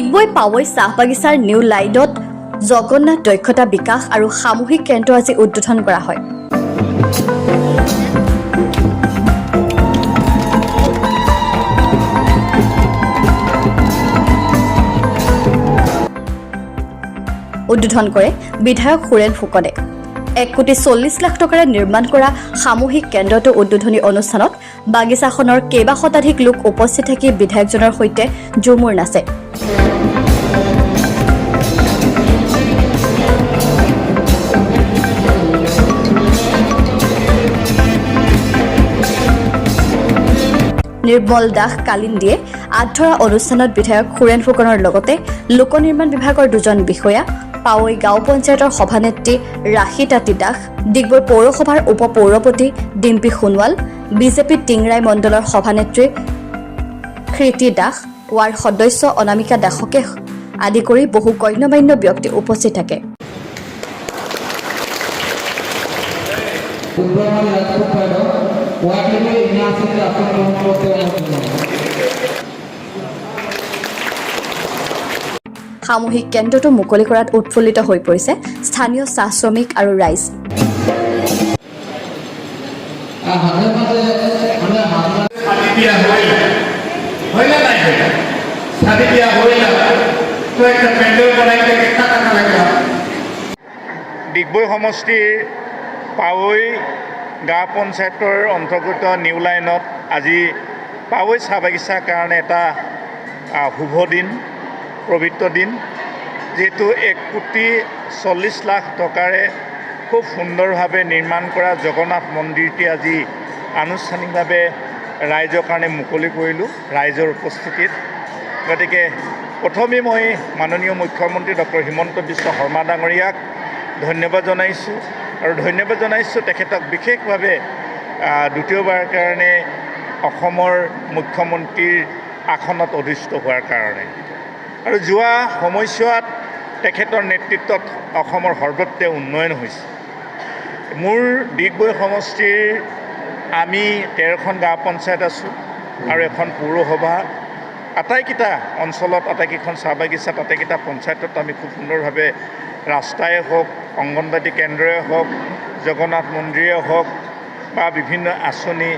ডিগবৈ পাৱৈ চাহ বাগিচাৰ নিউ লাইনত জগন্নাথ দক্ষতা বিকাশ আৰু সামূহিক কেন্দ্ৰ আজি উদ্বোধন কৰা হয়। উদ্বোধন কৰে বিধায়ক সুৰেন ফুকনে। 1,40,00,000 টকাৰে নিৰ্মাণ কৰা সামূহিক কেন্দ্ৰটো উদ্বোধনী অনুষ্ঠানত বাগিচাখনৰ কেইবা শতাধিক লোক উপস্থিত থাকি বিধায়কজনৰ সৈতে ঝুমুৰ নাচে। নিৰ্মল দাস কালিন্দীয়ে আধৰা অনুষ্ঠানত বিধায়ক সুৰেন ফুকনৰ লগতে লোক নিৰ্মাণ বিভাগৰ দুজন বিষয়া, পাৱৈ গাঁও পঞ্চায়তৰ সভানেত্ৰী ৰাশি তাঁতী দাস, ডিগবৈ পৌৰসভাৰ উপ পৌৰপতি ডিম্পী সোণোৱাল, বিজেপি টিংৰাই মণ্ডলৰ সভানেত্ৰী কৃতি দাস, ৱাৰ্ড সদস্য অনামিকা দাসকে আদি কৰি বহু গণ্যমান্য ব্যক্তি উপস্থিত থাকে। সামূহিক কেন্দ্ৰটো মুকলি কৰাত উৎফুল্লিত হৈ পৰিছে স্থানীয় চাহ শ্ৰমিক আৰু ৰাইজ। ডিগবৈ সমষ্টিৰ পাৱৈ গাঁও পঞ্চায়তৰ অন্তৰ্গত নিউ লাইনত আজি পাৱৈ চাহ বাগিচাৰ কাৰণে এটা শুভ দিন, পবিত্ৰ দিন, যিহেতু 1,40,00,000 টকাৰে খুব সুন্দৰভাৱে নিৰ্মাণ কৰা জগন্নাথ মন্দিৰটি আজি আনুষ্ঠানিকভাৱে ৰাইজৰ কাৰণে মুকলি কৰিলোঁ ৰাইজৰ উপস্থিতিত। গতিকে প্ৰথমেই মই মাননীয় মুখ্যমন্ত্ৰী ডক্টৰ হিমন্ত বিশ্ব শৰ্মা ডাঙৰীয়াক ধন্যবাদ জনাইছোঁ আৰু ধন্যবাদ জনাইছোঁ তেখেতক বিশেষভাৱে দ্বিতীয়বাৰৰ কাৰণে অসমৰ মুখ্যমন্ত্ৰীৰ আসনত অধিষ্ঠিত হোৱাৰ কাৰণে। আৰু যোৱা সময়ছোৱাত তেখেতৰ নেতৃত্বত অসমৰ সৰ্বত্ৰে উন্নয়ন হৈছে। মোৰ ডিগবৈ সমষ্টিৰ আমি 13খন গাঁও পঞ্চায়ত আছোঁ আৰু এখন পৌৰসভা। আটাইকেইটা অঞ্চলত, আটাইকেইখন চাহ বাগিচাত, আটাইকেইটা পঞ্চায়তত আমি খুব সুন্দৰভাৱে ৰাস্তাই হওক, অংগনবাদী কেন্দ্ৰই হওক, জগন্নাথ মন্দিৰেই হওক বা বিভিন্ন আঁচনি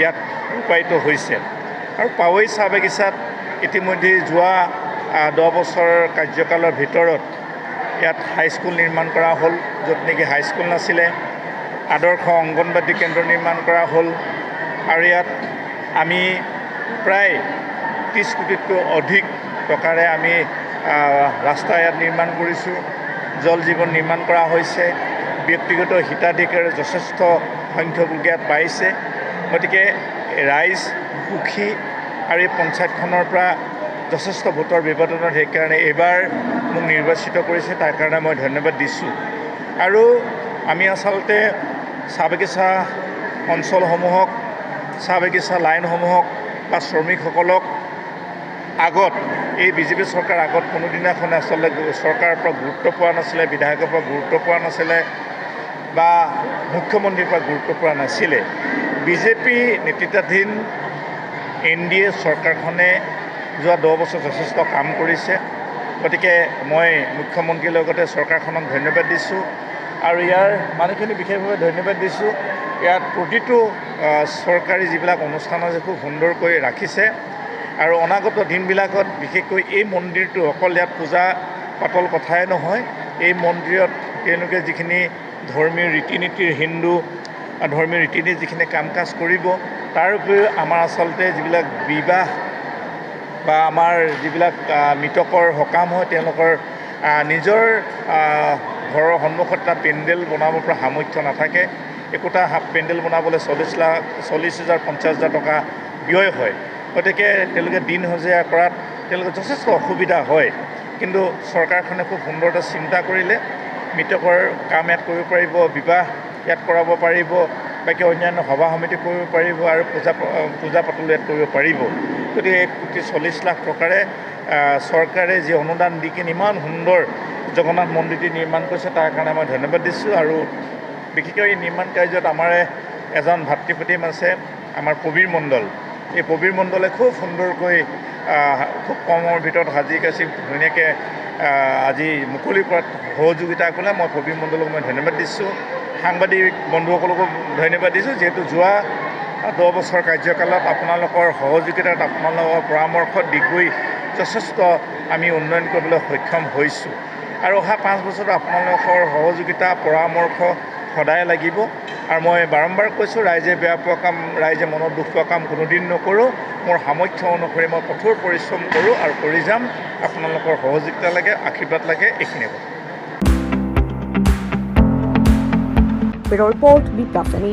ইয়াত ৰূপায়িত হৈছে। আৰু পাৱৈ চাহ বাগিচাত ইতিমধ্যে যোৱা 10 বছৰ কাৰ্যকালৰ ভিতৰত ইয়াত হাইস্কুল নিৰ্মাণ কৰা হ'ল, য'ত নেকি হাইস্কুল নাছিলে। আদৰ্শ অংগনবাদী কেন্দ্ৰ নিৰ্মাণ কৰা হ'ল আৰু ইয়াত আমি প্ৰায় 30 কোটিতকৈ অধিক টকাৰে আমি ৰাস্তা ইয়াত নিৰ্মাণ কৰিছোঁ। জল জীৱন নিৰ্মাণ কৰা হৈছে। ব্যক্তিগত হিতাধিকাৰী যথেষ্ট সংখ্যক লোক ইয়াত পাইছে। গতিকে ৰাইজ সুখী আৰু এই পঞ্চায়তখনৰ পৰা যথেষ্ট ভোটৰ ব্যৱধানত সেইকাৰণে এইবাৰ মোক নিৰ্বাচিত কৰিছে, তাৰ কাৰণে মই ধন্যবাদ দিছোঁ। আৰু আমি আচলতে চাহ বাগিচা অঞ্চলসমূহক, চাহ বাগিচা লাইনসমূহক বা শ্ৰমিকসকলক আগত এই বিজেপি চৰকাৰ আগত কোনোদিনাখন আচলতে চৰকাৰৰ পৰা গুৰুত্ব পোৱা নাছিলে, বিধায়কৰ পৰা গুৰুত্ব পোৱা নাছিলে বা মুখ্যমন্ত্ৰীৰ পৰা গুৰুত্ব পোৱা নাছিলে। বিজেপি নেতৃত্বাধীন NDA চৰকাৰখনে যোৱা 10 বছৰ যথেষ্ট কাম কৰিছে। গতিকে মই মুখ্যমন্ত্ৰীৰ লগতে চৰকাৰখনক ধন্যবাদ দিছোঁ আৰু ইয়াৰ মানুহখিনি বিশেষভাৱে ধন্যবাদ দিছোঁ। ইয়াত প্ৰতিটো চৰকাৰী যিবিলাক অনুষ্ঠান আছে খুব সুন্দৰকৈ ৰাখিছে আৰু অনাগত দিনবিলাকত বিশেষকৈ এই মন্দিৰটো অকল ইয়াত পূজা পাতল কথাই নহয়, এই মন্দিৰত তেওঁলোকে যিখিনি ধৰ্মীয় ৰীতি নীতিৰ হিন্দু ধৰ্মীয় ৰীতি নীতি যিখিনি কাম কাজ কৰিব, তাৰ উপৰিও আমাৰ আচলতে যিবিলাক বিবাহ বা আমাৰ যিবিলাক মৃতকৰ সকাম হয়, তেওঁলোকৰ নিজৰ ঘৰৰ সন্মুখত এটা পেণ্ডেল বনাব পৰা সামৰ্থ্য নাথাকে। একোটা পেণ্ডেল বনাবলৈ 40,000 50,000 টকা ব্যয় হয়। গতিকে তেওঁলোকে দিন হাজিৰা কৰাত তেওঁলোকে যথেষ্ট অসুবিধা হয়। কিন্তু চৰকাৰখনে খুব সুন্দৰ এটা চিন্তা কৰিলে, মৃতকৰ কাম ইয়াত কৰিব পাৰিব, বিবাহ ইয়াত কৰাব পাৰিব, বাকী অন্যান্য সভা সমিতি কৰিব পাৰিব আৰু পূজা পাতল ইয়াত কৰিব পাৰিব। গতিকে 1,40,00,000 টকাৰে চৰকাৰে যি অনুদান দি কিনে ইমান সুন্দৰ জগন্নাথ মন্দিৰটি নিৰ্মাণ কৰিছে, তাৰ কাৰণে মই ধন্যবাদ দিছোঁ। আৰু বিশেষকৈ এই নিৰ্মাণ কাৰ্যত আমাৰ এজন ভাতৃপ্ৰতিম আছে, আমাৰ প্ৰবীৰ মণ্ডল। এই প্ৰবীৰ মণ্ডলে খুব সুন্দৰকৈ খুব কমৰ ভিতৰত সাজি কাচি ধুনীয়াকৈ আজি মুকলি কৰাত সহযোগিতা কৰিলে মই প্ৰবীৰ মণ্ডলক মই ধন্যবাদ দিছোঁ। সাংবাদিক বন্ধুসকলকো ধন্যবাদ দিছোঁ, যিহেতু যোৱা 10 বছৰ কাৰ্যকালত আপোনালোকৰ সহযোগিতাত আপোনালোকৰ পৰামৰ্শত ডিগবৈ যথেষ্ট আমি উন্নয়ন কৰিবলৈ সক্ষম হৈছোঁ আৰু অহা 5 বছৰত আপোনালোকৰ সহযোগিতা পৰামৰ্শ সদায় লাগিব। আৰু মই বাৰম্বাৰ কৈছোঁ, ৰাইজে বেয়া পোৱা কাম, ৰাইজে মনত দুখ পোৱা কাম কোনোদিন নকৰোঁ। মোৰ সামৰ্থ্য অনুসৰি মই কঠোৰ পৰিশ্ৰম কৰোঁ আৰু কৰি যাম। আপোনালোকৰ সহযোগিতা লাগে, আশীৰ্বাদ লাগে, এইখিনিয়ে কথা। Bureau Report, Big Company.